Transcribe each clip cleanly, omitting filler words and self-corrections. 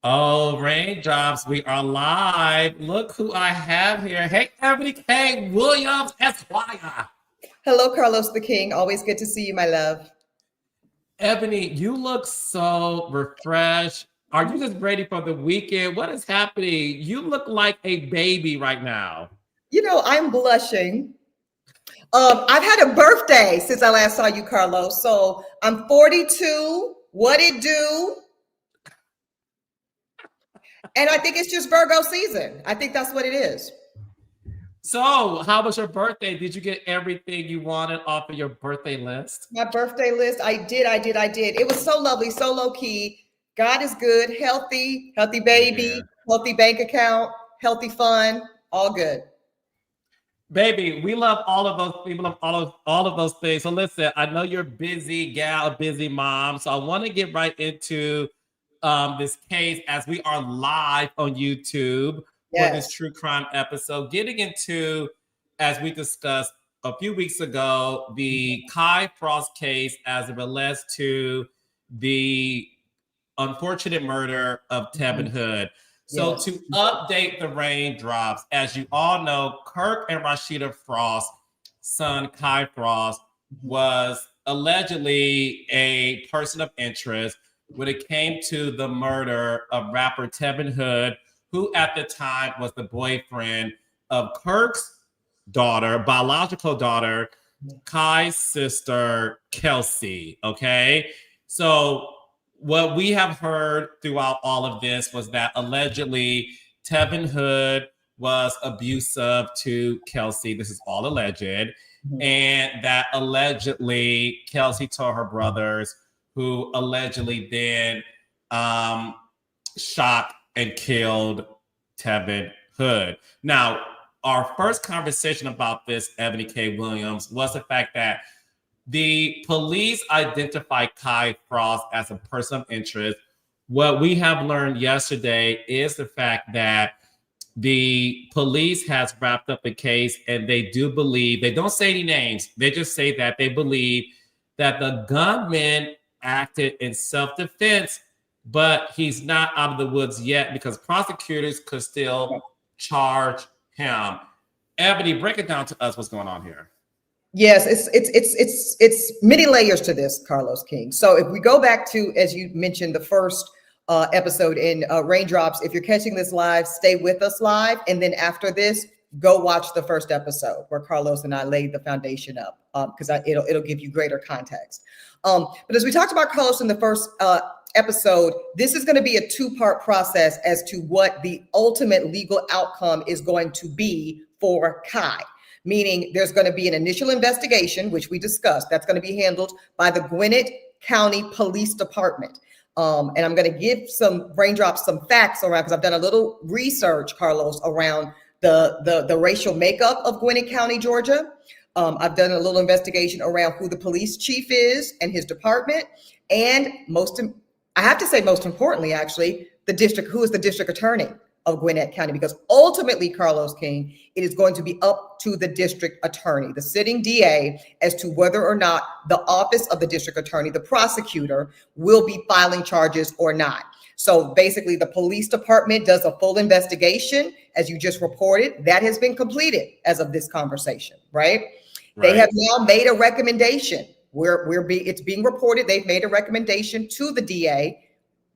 Oh, raindrops, we are live. Look who I have here. Hey, Eboni K Williams, Esquire. Hello, Carlos the King. Always good to see you, my love. Ebony, you look so refreshed. Are you just ready for the weekend? What is happening? You look like a baby right now. I'm blushing. I've had a birthday since I last saw you, Carlos. So I'm 42. What it do? And I think it's just Virgo season. I think that's what it is. So, how was your birthday? Did you get everything you wanted off of your birthday list? My birthday list, I did. It was so lovely, so low key. God is good, healthy baby, Yeah. healthy bank account, healthy fun, all good. Baby, we love all of those people, love all of those things. So listen, I know you're a busy gal, a busy mom. So I want to get right into this case as we are live on YouTube for this Yes. true crime episode. Getting into, as we discussed a few weeks ago, the Kai Frost case as it relates to the unfortunate murder of Tevin Hood. So Yes. to update the raindrops, as you all know, Kirk and Rashida Frost's son, Kai Frost, was allegedly a person of interest when it came to the murder of rapper Tevin Hood, who at the time was the boyfriend of Kirk's daughter, biological daughter, Kai's sister, Kelsey. Okay. So what we have heard throughout all of this was that allegedly Tevin Hood was abusive to Kelsey. This is all alleged. And that allegedly Kelsey told her brothers, who allegedly then shot and killed Tevin Hood. Now, our first conversation about this, Eboni K Williams, was the fact that the police identified Kai Frost as a person of interest. What we have learned yesterday is the fact that the police has wrapped up the case and they do believe, they don't say any names, they just say that they believe that the gunman acted in self-defense, but he's not out of the woods yet because prosecutors could still charge him. Ebony, break it down to us what's going on here. Yes, it's many layers to this, Carlos King. So if we go back to, as you mentioned, the first episode in Raindrops, if you're catching this live, stay with us live. And then after this, go watch the first episode where Carlos and I laid the foundation up because it'll give you greater context. But as we talked about, Carlos, in the first episode, this is going to be a two-part process as to what the ultimate legal outcome is going to be for Kai. Meaning there's going to be an initial investigation, which we discussed. That's going to be handled by the Gwinnett County Police Department. And I'm going to give some raindrops, some facts around, because I've done a little research, Carlos, around the racial makeup of Gwinnett County, Georgia. I've done a little investigation around who the police chief is and his department. And I have to say, most importantly, actually, who is the district attorney of Gwinnett County, because ultimately, Carlos King, it is going to be up to the district attorney, the sitting DA, as to whether or not the office of the district attorney, the prosecutor, will be filing charges or not. So basically, the police department does a full investigation, as you just reported. That has been completed as of this conversation, right? They have now made a recommendation. It's being reported. They've made a recommendation to the DA.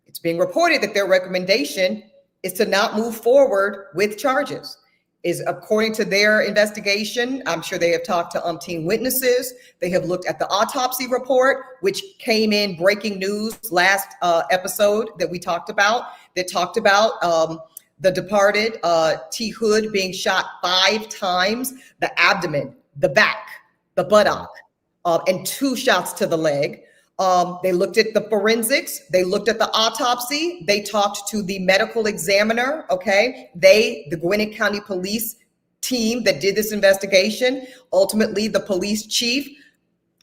It's being reported that their recommendation is to not move forward with charges. Is according to their investigation. I'm sure they have talked to umpteen witnesses. They have looked at the autopsy report, which came in breaking news last episode that we talked about, that talked about the departed T. Hood being shot 5 times, the abdomen, the back, the buttock, and 2 shots to the leg. They looked at the forensics. They looked at the autopsy. They talked to the medical examiner. Okay. The Gwinnett County police team that did this investigation, ultimately the police chief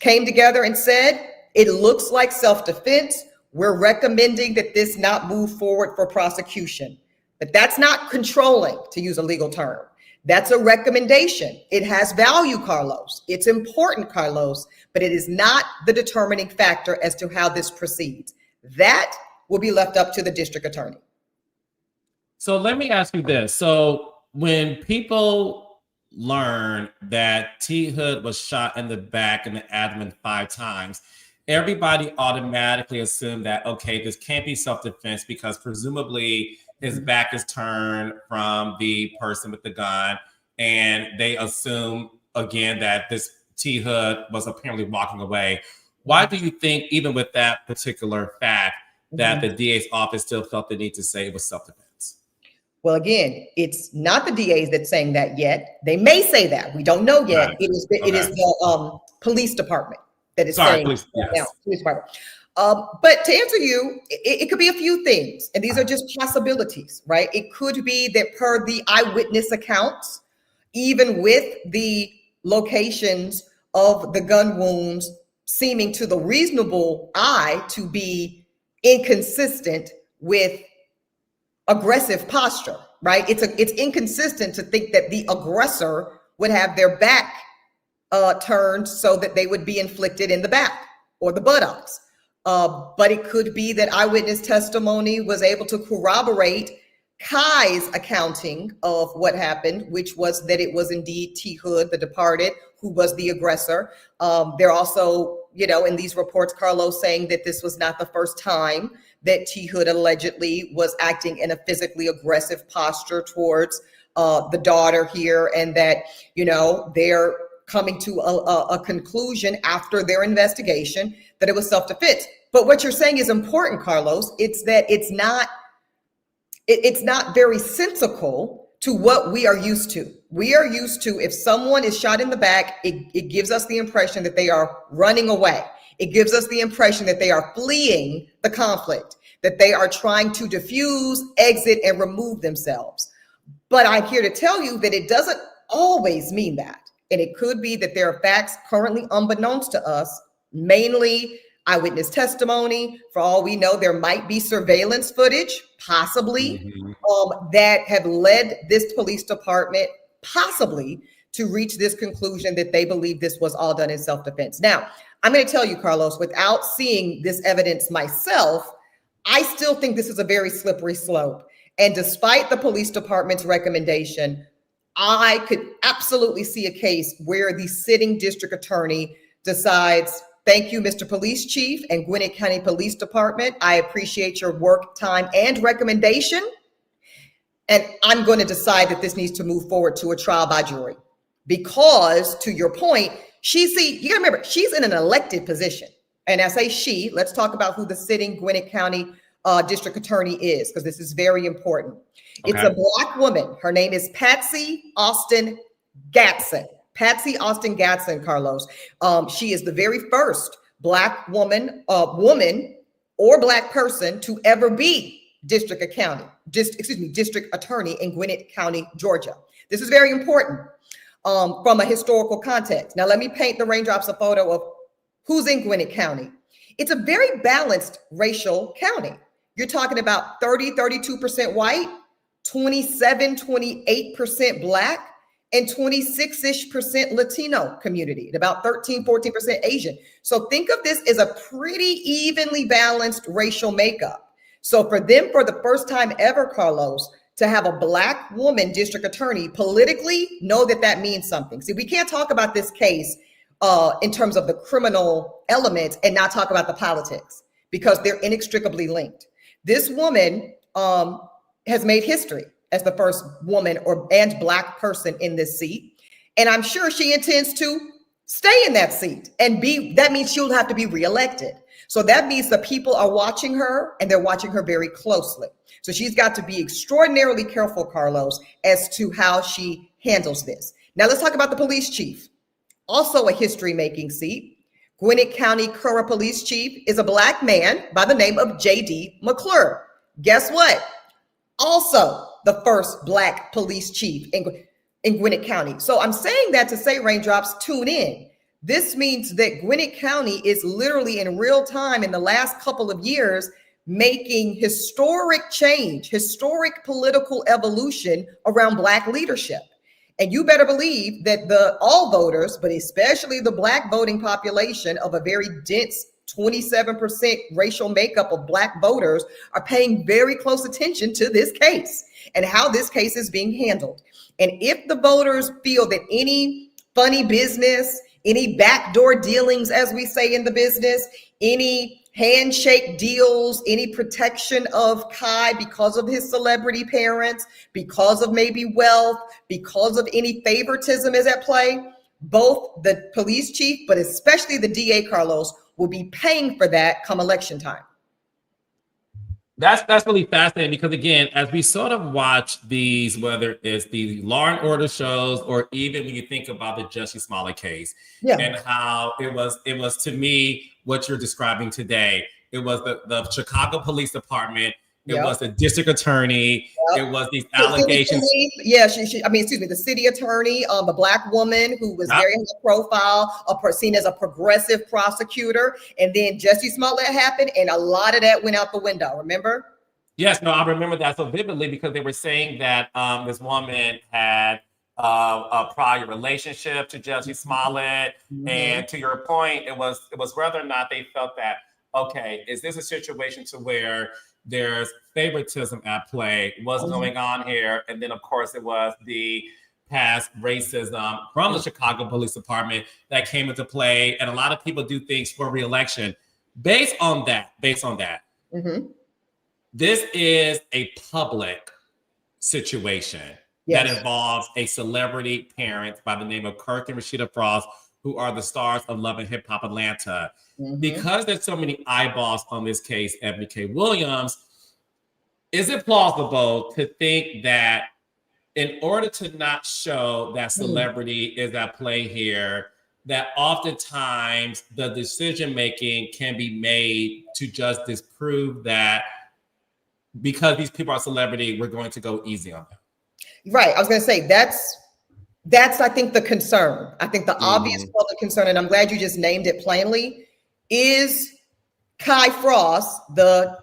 came together and said, it looks like self-defense. We're recommending that this not move forward for prosecution. But that's not controlling, to use a legal term. That's a recommendation. It has value, Carlos. It's important, Carlos, but it is not the determining factor as to how this proceeds. That will be left up to the district attorney. So let me ask you this. So when people learn that T Hood was shot in the back and the abdomen 5 times, everybody automatically assumed that, okay, this can't be self-defense because presumably his back is turned from the person with the gun. And they assume again that this T Hood was apparently walking away. Why do you think, even with that particular fact, that the DA's office still felt the need to say it was self-defense? Well, again, it's not the DAs that's saying that yet. They may say that. We don't know yet. Right. It is the police department that is saying Police, yes. now, police department. But to answer you, it could be a few things, and these are just possibilities, right? It could be that per the eyewitness accounts, even with the locations of the gun wounds seeming to the reasonable eye to be inconsistent with aggressive posture, right? It's inconsistent to think that the aggressor would have their back turned so that they would be inflicted in the back or the buttocks. But it could be that eyewitness testimony was able to corroborate Kai's accounting of what happened, which was that it was indeed T Hood, the departed, who was the aggressor. They're also, in these reports, Carlos, saying that this was not the first time that T Hood allegedly was acting in a physically aggressive posture towards the daughter here, and that, they're coming to a conclusion after their investigation that it was self-defense. But what you're saying is important, Carlos. It's that it's not very sensical to what we are used to. We are used to, if someone is shot in the back, it gives us the impression that they are running away. It gives us the impression that they are fleeing the conflict, that they are trying to diffuse, exit, and remove themselves. But I'm here to tell you that it doesn't always mean that. And it could be that there are facts currently unbeknownst to us, mainly eyewitness testimony. For all we know, there might be surveillance footage, possibly, that have led this police department possibly to reach this conclusion that they believe this was all done in self-defense. Now, I'm going to tell you, Carlos, without seeing this evidence myself, I still think this is a very slippery slope. And despite the police department's recommendation, I could absolutely see a case where the sitting district attorney decides, thank you, Mr. Police Chief and Gwinnett County Police Department. I appreciate your work, time, and recommendation. And I'm going to decide that this needs to move forward to a trial by jury. Because, to your point, you gotta remember, she's in an elected position. And I say she, let's talk about who the sitting Gwinnett County district attorney is, because this is very important. Okay. It's a Black woman. Her name is Patsy Austin Gatson. Patsy Austin Gatson, Carlos. She is the very first Black woman or Black person to ever be district attorney in Gwinnett County, Georgia. This is very important from a historical context. Now, let me paint the raindrops a photo of who's in Gwinnett County. It's a very balanced racial county. You're talking about 32% white, 28% Black, and 26-ish% Latino community, and about 14% Asian. So think of this as a pretty evenly balanced racial makeup. So for them, for the first time ever, Carlos, to have a Black woman district attorney, politically, know that means something. See, we can't talk about this case in terms of the criminal element and not talk about the politics, because they're inextricably linked. This woman has made history as the first woman and Black person in this seat. And I'm sure she intends to stay in that seat and that means she'll have to be reelected. So that means the people are watching her, and they're watching her very closely. So she's got to be extraordinarily careful, Carlos, as to how she handles this. Now let's talk about the police chief. Also a history-making seat. Gwinnett County current police chief is a Black man by the name of J.D. McClure. Guess what? Also the first Black police chief in Gwinnett County. So I'm saying that to say, raindrops, tune in. This means that Gwinnett County is literally in real time in the last couple of years making historic change, historic political evolution around Black leadership. And you better believe that all voters, but especially the Black voting population of a very dense 27% racial makeup of Black voters are paying very close attention to this case and how this case is being handled. And if the voters feel that any funny business, any backdoor dealings, as we say in the business, any handshake deals, any protection of Kai because of his celebrity parents, because of maybe wealth, because of any favoritism is at play, both the police chief, but especially the DA, Carlos, will be paying for that come election time. That's really fascinating because, again, as we sort of watch these, whether it's the Law and Order shows or even when you think about the Jussie Smollett case, and how it was to me what you're describing today. It was the Chicago Police Department. It was the district attorney. It was these allegations. The city attorney, the Black woman who was very high profile, seen as a progressive prosecutor. And then Jussie Smollett happened, and a lot of that went out the window. Remember? Yes, no, I remember that so vividly because they were saying that this woman had a prior relationship to Jussie Smollett. And to your point, it was whether or not they felt that, okay, is this a situation to where there's favoritism at play? What's going on here? And then, of course, it was the past racism from the Chicago Police Department that came into play. And a lot of people do things for re-election based on that. This is a public situation that involves a celebrity parent by the name of Kirk and Rashida Frost, who are the stars of Love and Hip Hop Atlanta. Because there's so many eyeballs on this case, Eboni K Williams, is it plausible to think that in order to not show that celebrity is at play here, that oftentimes the decision-making can be made to just disprove that because these people are celebrity, we're going to go easy on them? Right. I was going to say that's I think the concern. I think the obvious public concern, and I'm glad you just named it plainly, is Kai Frost, the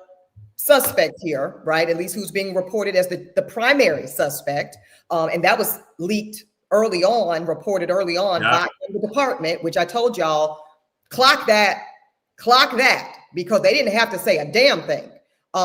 suspect here, right? At least who's being reported as the primary suspect. And that was leaked early on, reported early on by the department, which I told y'all, clock that, because they didn't have to say a damn thing.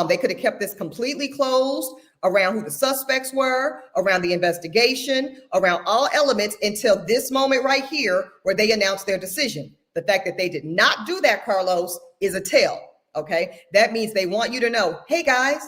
They could have kept this completely closed around who the suspects were, around the investigation, around all elements until this moment right here where they announced their decision. The fact that they did not do that, Carlos, is a tell, okay? That means they want you to know, hey guys,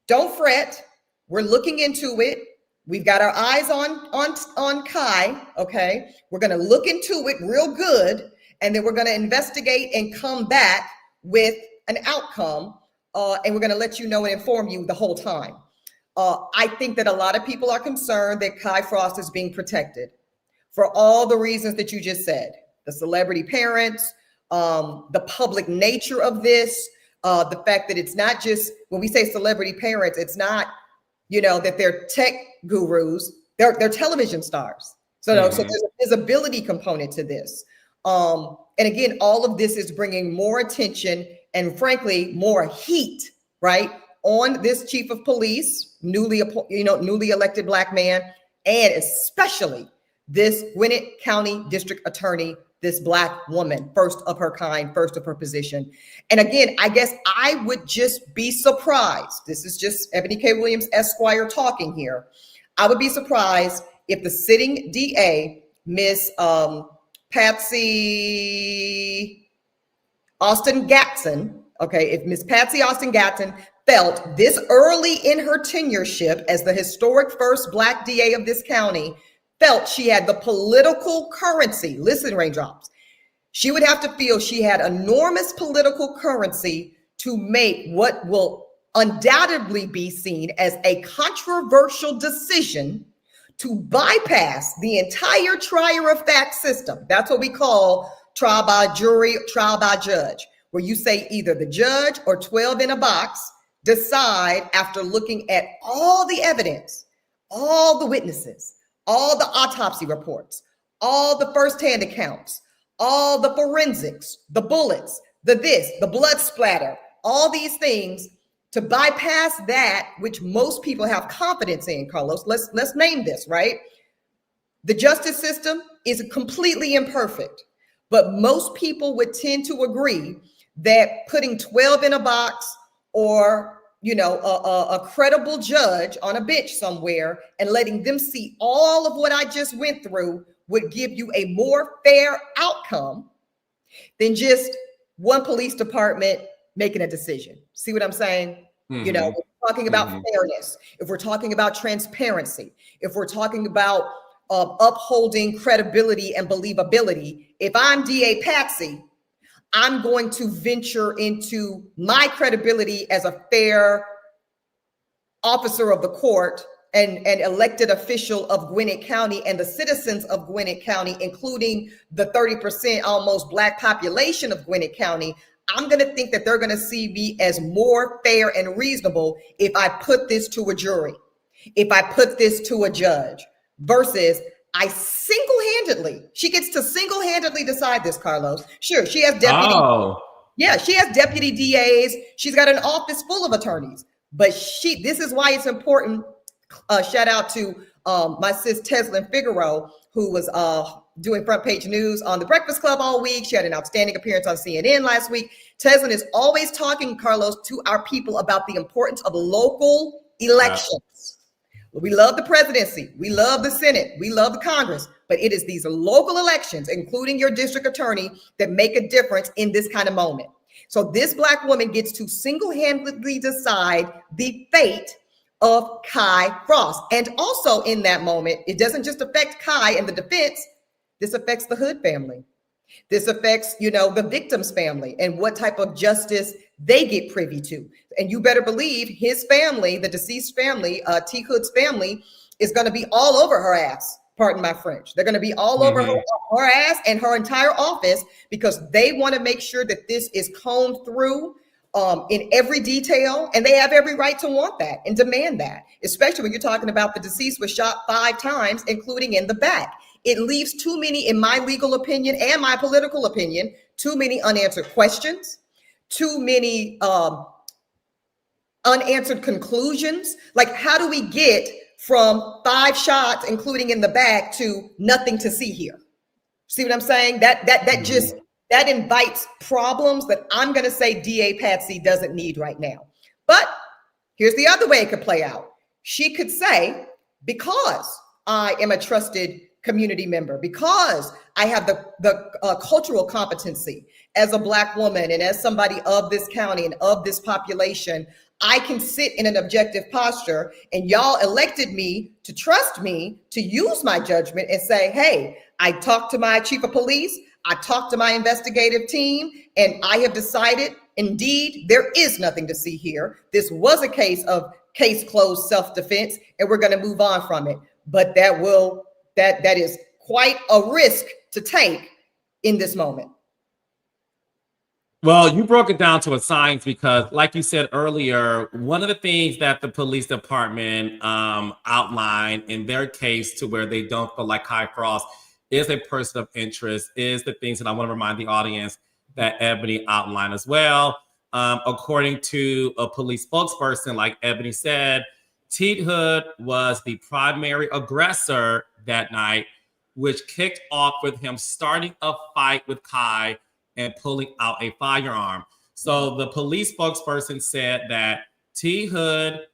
don't fret. We're looking into it. We've got our eyes on Kai, okay? We're gonna look into it real good, and then we're gonna investigate and come back with an outcome, and we're gonna let you know and inform you the whole time. I think that a lot of people are concerned that Kai Frost is being protected for all the reasons that you just said. The celebrity parents, the public nature of this, the fact that it's not just, when we say celebrity parents, it's not, that they're tech gurus, they're television stars. So there's a visibility component to this. And again, all of this is bringing more attention and frankly, more heat, right, on this chief of police, newly elected Black man, and especially this Gwinnett County district attorney, this Black woman, first of her kind, first of her position. And again, I guess I would just be surprised. This is just Eboni K Williams, Esquire, talking here. I would be surprised if the sitting DA, Miss Patsy Austin Gatson, if Miss Patsy Austin Gatson felt this early in her tenureship as the historic first Black DA of this county, felt she had the political currency. Listen, raindrops. She would have to feel she had enormous political currency to make what will undoubtedly be seen as a controversial decision to bypass the entire trier of fact system. That's what we call trial by jury, trial by judge, where you say either the judge or 12 in a box decide after looking at all the evidence, all the witnesses, all the autopsy reports, all the firsthand accounts, all the forensics, the bullets, the blood splatter, all these things, to bypass that which most people have confidence in, Carlos. Let's name this, right? The justice system is completely imperfect, but most people would tend to agree that putting 12 in a box, or a credible judge on a bench somewhere and letting them see all of what I just went through would give you a more fair outcome than just one police department making a decision. See what I'm saying? Mm-hmm. If we're talking about fairness, if we're talking about transparency, if we're talking about upholding credibility and believability, if I'm DA Patsy, I'm going to venture into my credibility as a fair officer of the court and elected official of Gwinnett County and the citizens of Gwinnett County, including the 30% almost Black population of Gwinnett County. I'm going to think that they're going to see me as more fair and reasonable if I put this to a jury, if I put this to a judge, versus I she gets to single-handedly decide this, Carlos. Sure, she has deputy. Oh. Yeah, she has deputy DAs. She's got an office full of attorneys. But this is why it's important. Shout out to my sis Teslin Figaro, who was doing front page news on the Breakfast Club all week. She had an outstanding appearance on CNN last week. Teslin is always talking, Carlos, to our people about the importance of local elections. We love the presidency, we love the Senate, we love the Congress, but it is these local elections, including your district attorney, that make a difference in this kind of moment. So this Black woman gets to single-handedly decide the fate of Kai Frost. And also in that moment, it doesn't just affect Kai and the defense, this affects the Hood family. This affects, the victim's family and what type of justice they get privy to. And you better believe his family, the deceased family, T. Hood's family, is going to be all over her ass. Pardon my French. They're going to be all over her ass and her entire office, because they want to make sure that this is combed through in every detail. And they have every right to want that and demand that, especially when you're talking about the deceased was shot 5 times, including in the back. It leaves too many, in my legal opinion and my political opinion, too many unanswered questions, too many unanswered conclusions. Like, how do we get from 5 shots, including in the back, to nothing to see here? See what I'm saying? That invites problems that I'm going to say DA Patsy doesn't need right now. But here's the other way it could play out. She could say, because I am a trusted community member, because I have the cultural competency as a Black woman and as somebody of this county and of this population, I can sit in an objective posture, and y'all elected me to trust me to use my judgment and say, hey, I talked to my chief of police, I talked to my investigative team, and I have decided, indeed, there is nothing to see here. This was a case closed self-defense, and we're going to move on from it. But that is quite a risk to take in this moment. Well, you broke it down to a science, because like you said earlier, one of the things that the police department outlined in their case to where they don't feel like Kai Frost is a person of interest is the things that I want to remind the audience that Eboni outlined as well. According to a police spokesperson, like Eboni said, T. Hood was the primary aggressor that night, which kicked off with him starting a fight with Kai and pulling out a firearm. So the police spokesperson said that T. Hood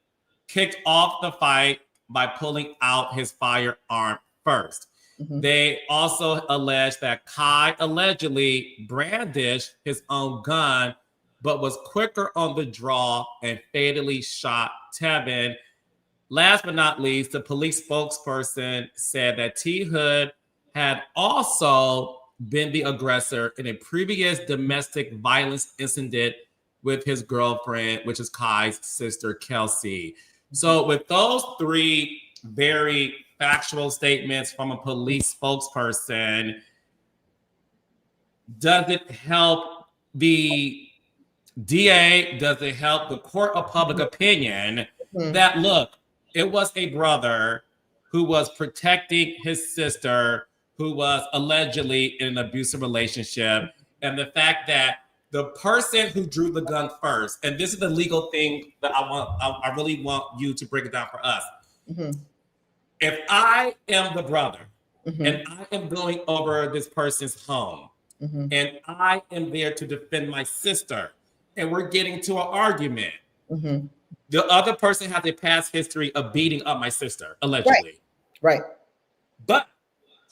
kicked off the fight by pulling out his firearm first. Mm-hmm. They also alleged that Kai allegedly brandished his own gun, but was quicker on the draw and fatally shot Tevin. Last but not least, the police spokesperson said that T. Hood had also been the aggressor in a previous domestic violence incident with his girlfriend, which is Kai's sister, Kelsey. So with those 3 very factual statements from a police spokesperson, does it help the DA? Does it help the court of public opinion that, look, it was a brother who was protecting his sister, who was allegedly in an abusive relationship, and the fact that the person who drew the gun first, and this is the legal thing that I really want you to break it down for us. Mm-hmm. If I am the brother and I am going over this person's home Mm-hmm. and I am there to defend my sister, and we're getting to an argument. Mm-hmm. The other person has a past history of beating up my sister, allegedly. Right. But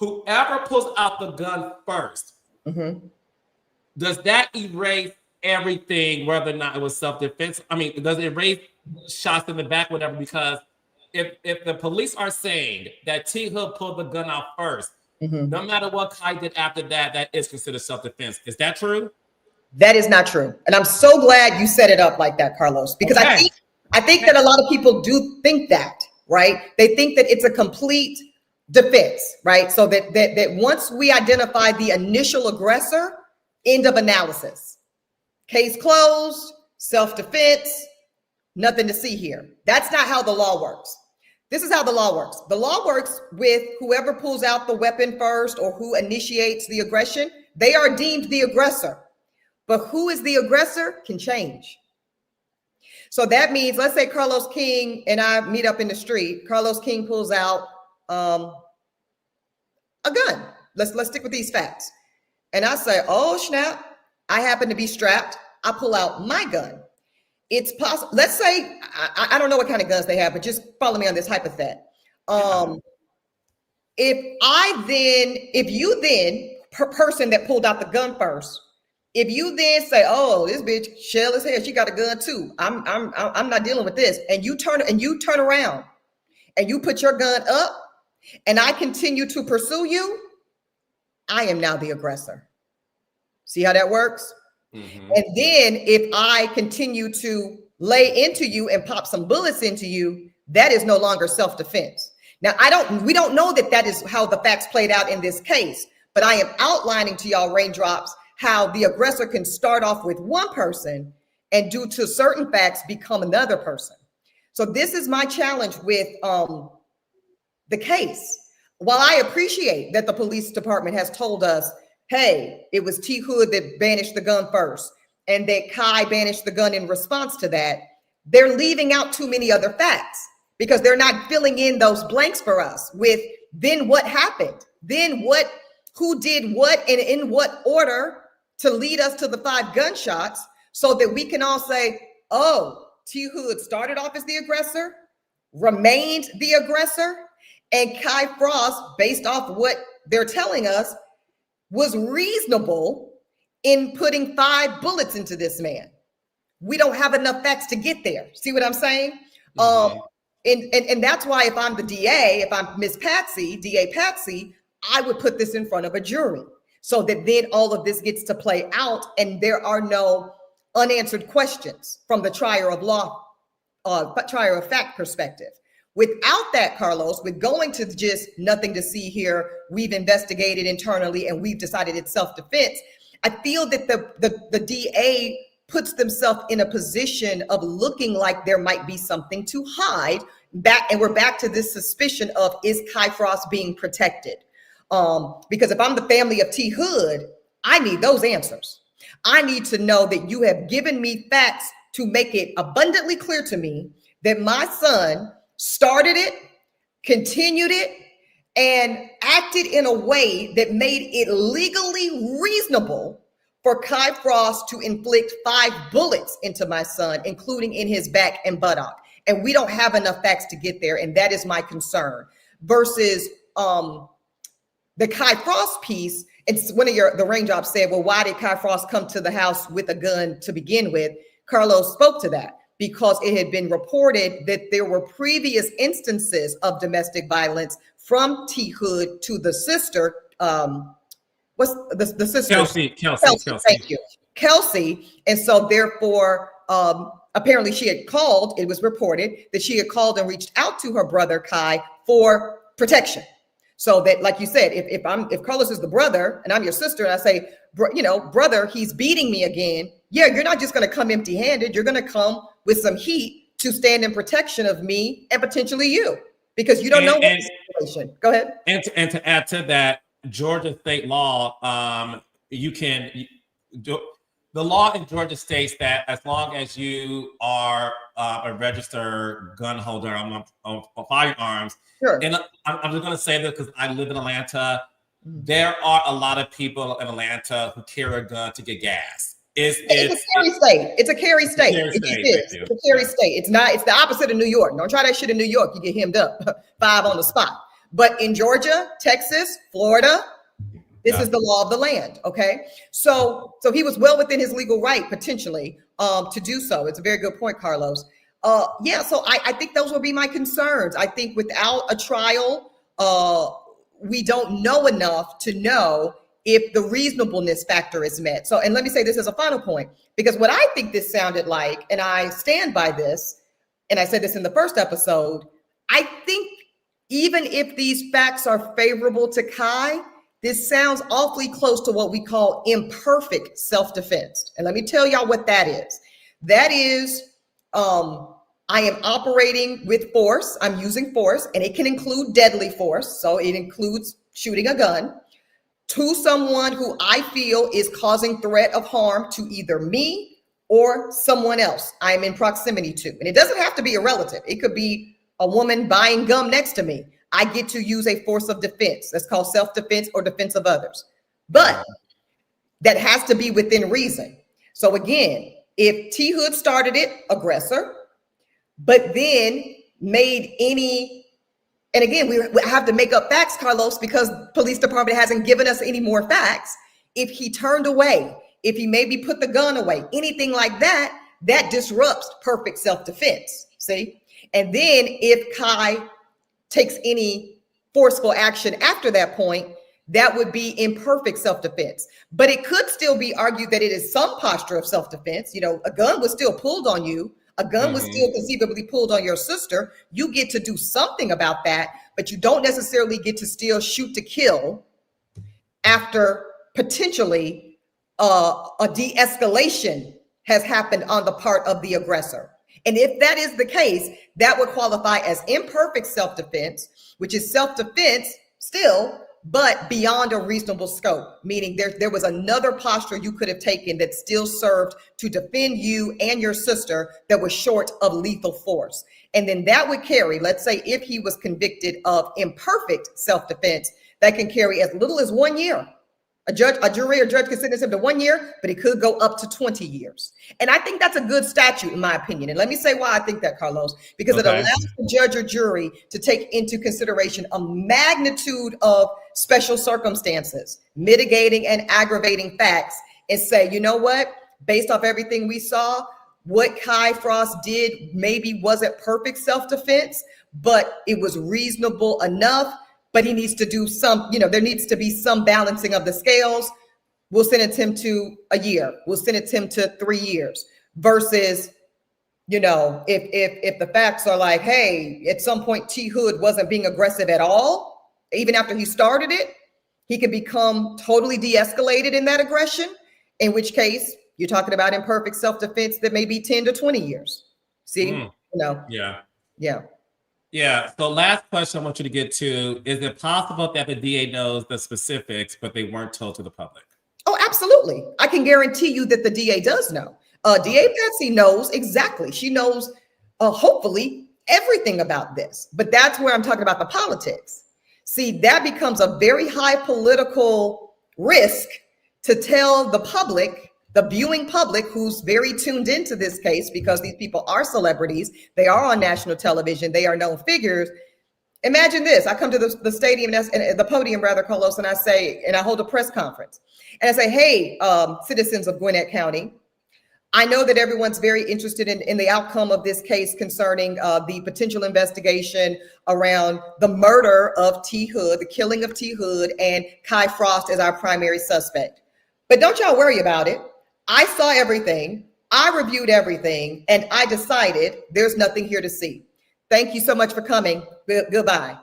whoever pulls out the gun first, Mm-hmm. does that erase everything, whether or not it was self-defense? I mean, does it erase shots in the back, whatever? Because if the police are saying that T Hood pulled the gun out first, Mm-hmm. no matter what Kai did after that, that is considered self-defense. Is that true? That is not true. And I'm so glad you set it up like that, Carlos, because Okay. I think that a lot of people do think that, right? They think that it's a complete defense, right? So that once we identify the initial aggressor, end of analysis, case closed, self-defense, nothing to see here. That's not how the law works. This is how the law works. The law works with whoever pulls out the weapon first or who initiates the aggression. They are deemed the aggressor. But who is the aggressor can change. So that means, let's say Carlos King and I meet up in the street. Carlos King pulls out a gun. Let's stick with these facts. And I say, oh, snap, I happen to be strapped. I pull out my gun. It's possible. Let's say, I don't know what kind of guns they have, but just follow me on this hypothet. If you then, person that pulled out the gun first, if you then say, oh, this bitch shell as hell, she got a gun too. I'm not dealing with this. And you turn around and you put your gun up and I continue to pursue you, I am now the aggressor. See how that works? Mm-hmm. And then if I continue to lay into you and pop some bullets into you, that is no longer self-defense. Now, we don't know that is how the facts played out in this case, but I am outlining to y'all, Raindrops, how the aggressor can start off with one person and due to certain facts become another person. So this is my challenge with the case. While I appreciate that the police department has told us, hey, it was T Hood that banished the gun first and that Kai banished the gun in response to that, they're leaving out too many other facts because they're not filling in those blanks for us with then what happened, then what, who did what and in what order to lead us to the 5 gunshots so that we can all say, oh, T Hood started off as the aggressor, remained the aggressor, and Kai Frost, based off what they're telling us, was reasonable in putting 5 bullets into this man. We don't have enough facts to get there. See what I'm saying? Mm-hmm. And that's why if I'm the DA, if I'm Miss Patsy, DA Patsy, I would put this in front of a jury so that then all of this gets to play out and there are no unanswered questions from the trier of law, trier of fact perspective. Without that, Carlos, with going to just nothing to see here, we've investigated internally and we've decided it's self-defense. I feel that the DA puts themselves in a position of looking like there might be something to hide back. And we're back to this suspicion of, is Kai Frost being protected? Because if I'm the family of T Hood, I need those answers. I need to know that you have given me facts to make it abundantly clear to me that my son started it, continued it, and acted in a way that made it legally reasonable for Kai Frost to inflict 5 bullets into my son, including in his back and buttock. And we don't have enough facts to get there. And that is my concern versus the Kai Frost piece. And one of the Raindrops said, well, why did Kai Frost come to the house with a gun to begin with? Carlos spoke to that because it had been reported that there were previous instances of domestic violence from T Hood to the sister. What's the sister? Kelsey. Thank you. Kelsey. And so therefore, apparently she had called, it was reported that she had called and reached out to her brother, Kai, for protection. So that, like you said, if Carlos is the brother and I'm your sister and I say, brother, he's beating me again. Yeah, you're not just going to come empty handed. You're going to come with some heat to stand in protection of me and potentially you because you don't know what situation. Go ahead. And to add to that, Georgia state law, the law in Georgia states that as long as you are a registered gun holder on firearms, sure. And I'm just going to say this because I live in Atlanta. there are a lot of people in Atlanta who carry a gun to get gas. It's a carry state. It's a carry state. It's a carry state. It's not. It's the opposite of New York. Don't try that shit in New York. You get hemmed up 5 on the spot. But in Georgia, Texas, Florida, this is the law of the land. Okay, so he was well within his legal right potentially to do so. It's a very good point, Carlos. Yeah. So I think those would be my concerns. I think without a trial, we don't know enough to know if the reasonableness factor is met. So, and let me say this as a final point, because what I think this sounded like, and I stand by this, and I said this in the first episode, I think even if these facts are favorable to Kai, this sounds awfully close to what we call imperfect self-defense. And let me tell y'all what that is. That is, I am operating with force. I'm using force, and it can include deadly force. So it includes shooting a gun to someone who I feel is causing threat of harm to either me or someone else I'm in proximity to. And it doesn't have to be a relative. It could be a woman buying gum next to me. I get to use a force of defense. That's called self-defense or defense of others. But that has to be within reason. So again, if T Hood started it, aggressor, but then made any, and again, we have to make up facts, Carlos, because police department hasn't given us any more facts. If he turned away, if he maybe put the gun away, anything like that, that disrupts perfect self-defense, see? And then if Kai takes any forceful action after that point, that would be imperfect self-defense. But it could still be argued that it is some posture of self-defense. You know, a gun was still pulled on you. A gun was still conceivably pulled on your sister. You get to do something about that, but you don't necessarily get to still shoot to kill after potentially a de-escalation has happened on the part of the aggressor. And if that is the case, that would qualify as imperfect self-defense, which is self-defense still, but beyond a reasonable scope, meaning there was another posture you could have taken that still served to defend you and your sister that was short of lethal force. And then that would carry, let's say if he was convicted of imperfect self-defense, that can carry as little as 1 year. A jury or judge can sentence him to 1 year, but it could go up to 20 years. And I think that's a good statute, in my opinion. And let me say why I think that, Carlos, because it allows the judge or jury to take into consideration a magnitude of special circumstances, mitigating and aggravating facts, and say, you know what, based off everything we saw, what Kai Frost did maybe wasn't perfect self-defense, but it was reasonable enough. But he needs to do some, you know, there needs to be some balancing of the scales. We'll sentence him to a year. We'll sentence him to 3 years versus, you know, if the facts are like, hey, at some point T Hood wasn't being aggressive at all, even after he started it, he could become totally de-escalated in that aggression, in which case you're talking about imperfect self-defense that may be 10 to 20 years. See, you know? Yeah. Yeah. Yeah. So last question I want you to get to, is it possible that the DA knows the specifics, but they weren't told to the public? Oh, absolutely. I can guarantee you that the DA does know. DA Patsy knows exactly. She knows, hopefully, everything about this. But that's where I'm talking about the politics. See, that becomes a very high political risk to tell the public, the viewing public who's very tuned into this case, because these people are celebrities, they are on national television, they are known figures. Imagine this, I come to the stadium, and the podium rather, Carlos, and I say, and I hold a press conference, and I say, hey, citizens of Gwinnett County, I know that everyone's very interested in the outcome of this case concerning the potential investigation around the murder of T Hood, the killing of T Hood, and Kai Frost as our primary suspect. But don't y'all worry about it. I saw everything, I reviewed everything, and I decided there's nothing here to see. Thank you so much for coming. Goodbye.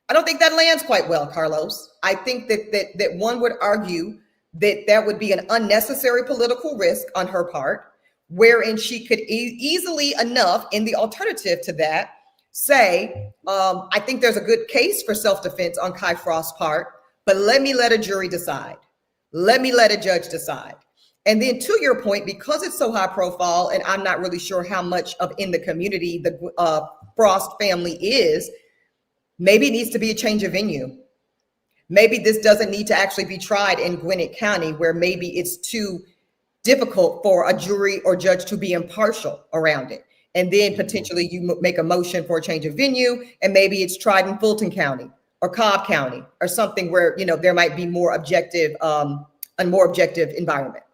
I don't think that lands quite well, Carlos. I think that one would argue that would be an unnecessary political risk on her part, wherein she could easily enough, in the alternative to that, say, I think there's a good case for self-defense on Kai Frost's part, but let a jury decide. Let a judge decide. And then to your point, because it's so high profile, and I'm not really sure how much of in the community the Frost family is, maybe it needs to be a change of venue. Maybe this doesn't need to actually be tried in Gwinnett County, where maybe it's too difficult for a jury or judge to be impartial around it. And then potentially you make a motion for a change of venue, and maybe it's tried in Fulton County or Cobb County or something where, you know, there might be more objective, a more objective environment.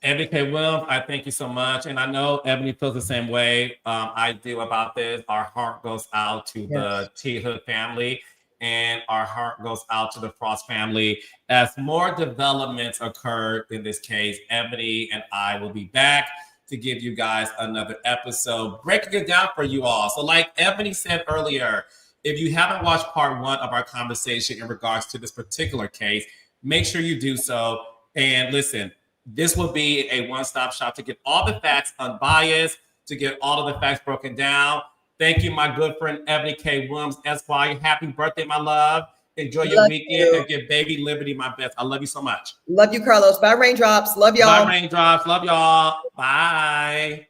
Eboni K Williams, I thank you so much. And I know Ebony feels the same way I do about this. Our heart goes out to the T Hood family, and our heart goes out to the Frost family. As more developments occur in this case, Ebony and I will be back to give you guys another episode, breaking it down for you all. So like Ebony said earlier, if you haven't watched part 1 of our conversation in regards to this particular case, make sure you do so. And listen, this will be a one-stop shop to get all the facts unbiased, to get all of the facts broken down. Thank you, my good friend, Eboni K Williams, Esquire. Happy birthday, my love. Enjoy your weekend and give baby Liberty my best. I love you so much. Love you, Carlos. Bye, Raindrops. Love y'all. Bye, Raindrops. Love y'all. Bye.